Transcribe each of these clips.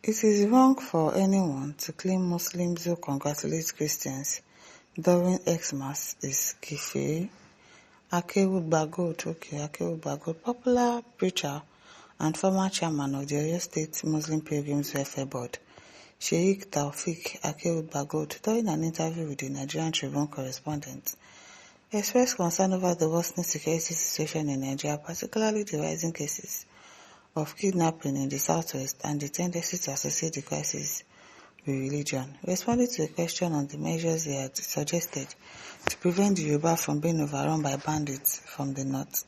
It is wrong for anyone to claim Muslims who congratulate Christians during Xmas is kafir. Akewugbagold, popular preacher and former chairman of the Oyo State Muslim Pilgrims Welfare Board, Sheikh Taofeek Akewugbagold, during an interview with the Nigerian Tribune correspondent, expressed concern over the worsening security situation in Nigeria, particularly the rising cases of kidnapping in the southwest and the tendency to associate the crisis with religion. Responding to a question on the measures he had suggested to prevent the Yoruba from being overrun by bandits from the north,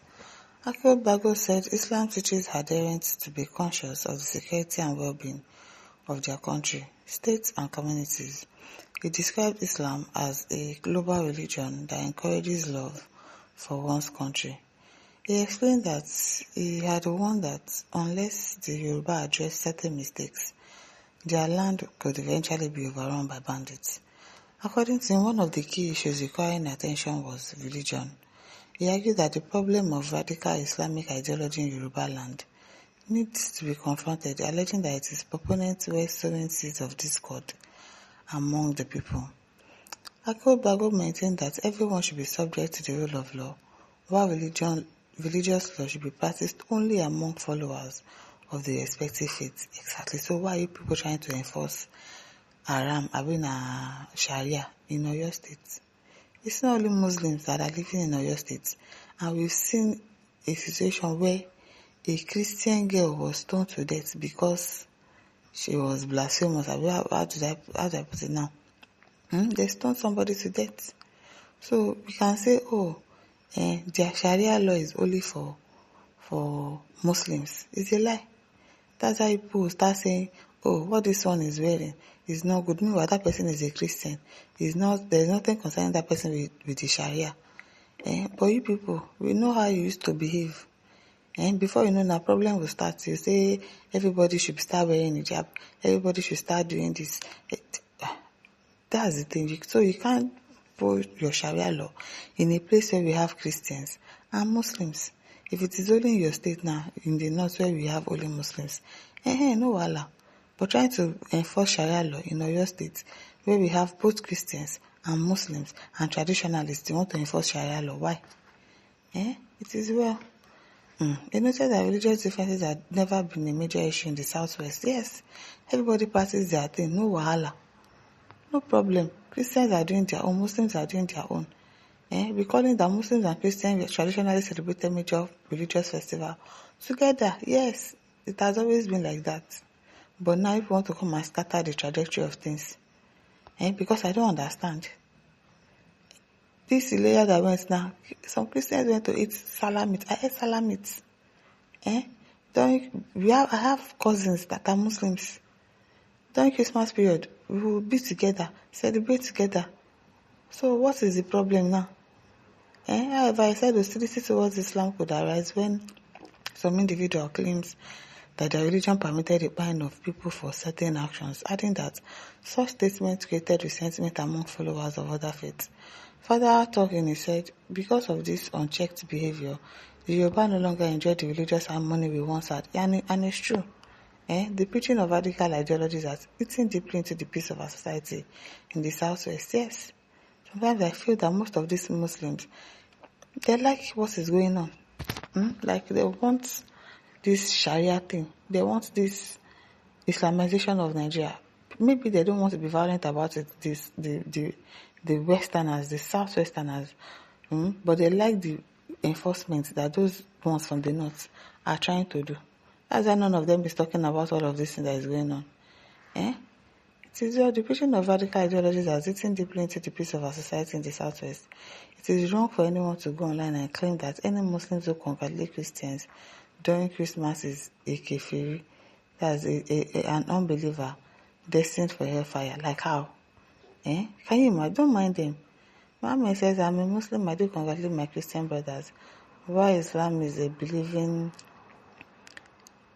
Akewugbagold said Islam teaches adherents to be conscious of the security and well-being of their country, states and communities. He described Islam as a global religion that encourages love for one's country. He explained that he had warned that unless the Yoruba addressed certain mistakes, their land could eventually be overrun by bandits. According to him, one of the key issues requiring attention was religion. He argued that the problem of radical Islamic ideology in Yoruba land needs to be confronted, alleging that its proponents were sowing seeds of discord among the people. Akewugbagold maintained that everyone should be subject to the rule of law, while religious law should be practiced only among followers of the respective faiths. Exactly. So why are you people trying to enforce Sharia in Oyo State? It's not only Muslims that are living in Oyo State, and we've seen a situation where a Christian girl was stoned to death because she was blasphemous. How do I put it now? They stoned somebody to death. So we can say, their Sharia law is only for Muslims. It's a lie. That's how people start saying, what this one is wearing is not good. Meanwhile, that person is a Christian. There's nothing concerning that person with the Sharia. But you people, we know how you used to behave. Before you know, the problem will start. You say everybody should start wearing hijab. Everybody should start doing this. That's the thing. So you can't put your Sharia law in a place where we have Christians and Muslims. If it is only in your state now, in the north where we have only Muslims, no wala. But trying to enforce Sharia law in Oyo State, where we have both Christians and Muslims and traditionalists, they want to enforce Sharia law. Why? It is well. They noted that religious differences had never been a major issue in the southwest. Yes, everybody practices their thing, no wahala. No problem. Christians are doing their own, Muslims are doing their own. We calling that Muslims and Christians traditionally celebrated major religious festival together. Yes, it has always been like that. But now if you want to come and scatter the trajectory of things, because I don't understand. This layer that went now, some Christians went to eat salamit. I ate salamit. I have cousins that are Muslims. During Christmas period, we will be together, celebrate together. So what is the problem now? However, I said hostility towards Islam could arise when some individual claims that their religion permitted a ban of people for certain actions, adding that such statements created resentment among followers of other faiths. Further talking, he said, because of this unchecked behavior, the Yoruba no longer enjoy the religious harmony we once had. And it's true. The preaching of radical ideologies has eaten deeply into the peace of our society in the southwest. Yes. Sometimes I feel that most of these Muslims, they like what is going on. Like they want this Sharia thing. They want this Islamization of Nigeria. Maybe they don't want to be violent about it, the Westerners, the Southwesterners, but they like the enforcement that those ones from the North are trying to do. That's why none of them is talking about all of this thing that is going on. It is the preaching of radical ideologies has eaten deeply into the peace of our society in the Southwest. It is wrong for anyone to go online and claim that any Muslims who congratulate Christians during Christmas is a kafiri, that's an unbeliever destined for hellfire. Like how? Can you imagine? Don't mind them. Muhammad says, I'm a Muslim, I do congratulate my Christian brothers. Why Islam is a believing,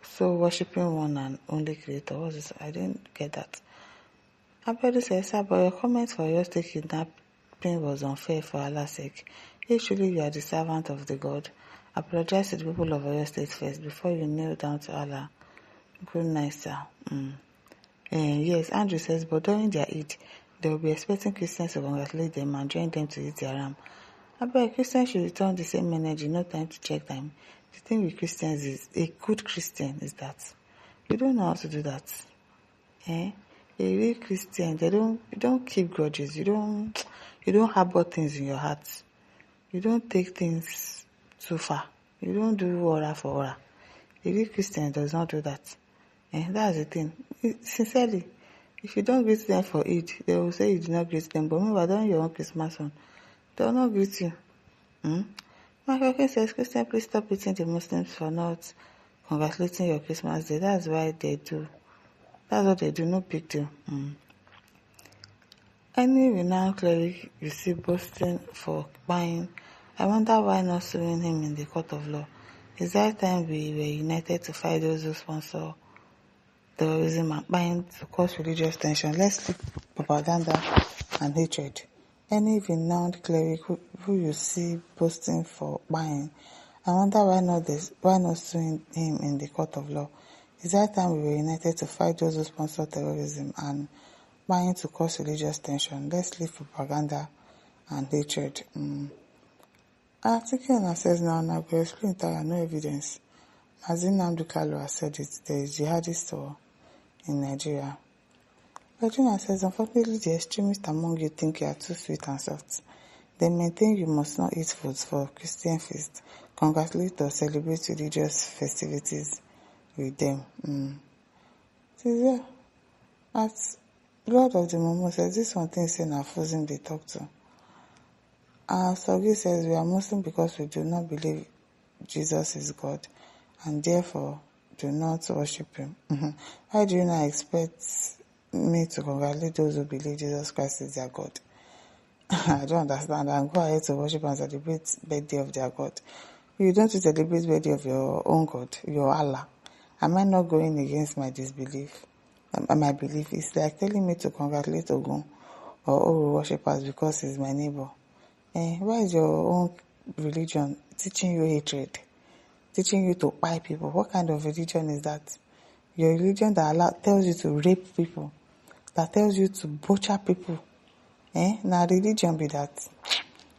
so worshipping one and only creator. What's this? I didn't get that. Abedi says, sir, but your comment for your state kidnapping was unfair for Allah's sake. If truly you are the servant of the God, apologize to the people of your state first before you kneel down to Allah. Good night, sir. Yes, Andrew says, but during their Eid, they will be expecting Christians to congratulate them and join them to eat their ram. I bet Christians should return the same energy, no time to check time. The thing with Christians is, a good Christian is that you don't know how to do that. A real Christian, you don't keep grudges, you don't harbor things in your heart. You don't take things too far. You don't do aura for aura. A real Christian does not do that. That's the thing. Sincerely, if you don't greet them for Eid, they will say you did not greet them. But meanwhile, during your own Christmas one, they will not greet you. Michael King says, Christian, please stop beating the Muslims for not congratulating your Christmas day. That's why they do. That's what they do, no big deal. Any renowned cleric you see boasting for buying, I wonder why not suing him in the court of law. It's that time we were united to fight those who sponsor terrorism and buying to cause religious tension. Let's leave propaganda and hatred. Any renowned cleric who you see boasting for buying, I wonder why not suing him in the court of law. It's that time we were united to fight those who sponsor terrorism and buying to cause religious tension. Let's leave propaganda and hatred. Article says now go explain entire no evidence. Mazin Namdukalo has said it. There is jihadist war in Nigeria. Virginia says, unfortunately, the extremists among you think you are too sweet and soft. They maintain you must not eat foods for Christian feast, congratulate or celebrate religious festivities with them. As Lord of the Momo says, this one thing saying are fools they talk to. Sogi says, we are Muslim because we do not believe Jesus is God and therefore do not worship him. Why do you not expect me to congratulate those who believe Jesus Christ is their God? I don't understand. And go ahead to worship and celebrate birthday of their God. You don't celebrate birthday of your own God, your Allah. Am I not going against my disbelief? My belief is like telling me to congratulate Ogun or Oro worshippers because he's my neighbor. Why is your own religion teaching you hatred? Teaching you to buy people? What kind of religion is that? Your religion that tells you to rape people, that tells you to butcher people. Now religion be that.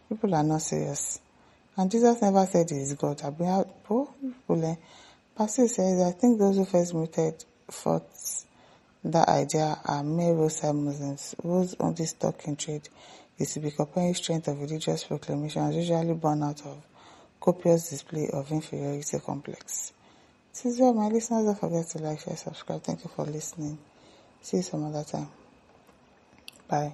People are not serious. And Jesus never said he is God. Pastor says, I think those who first muted forth that idea are mere roadside Muslims whose only stock in trade is to be comparing strength of religious proclamations, usually born out of copious display of inferiority complex. This is why my listeners, don't forget to like, share, subscribe. Thank you for listening. See you some other time. Bye.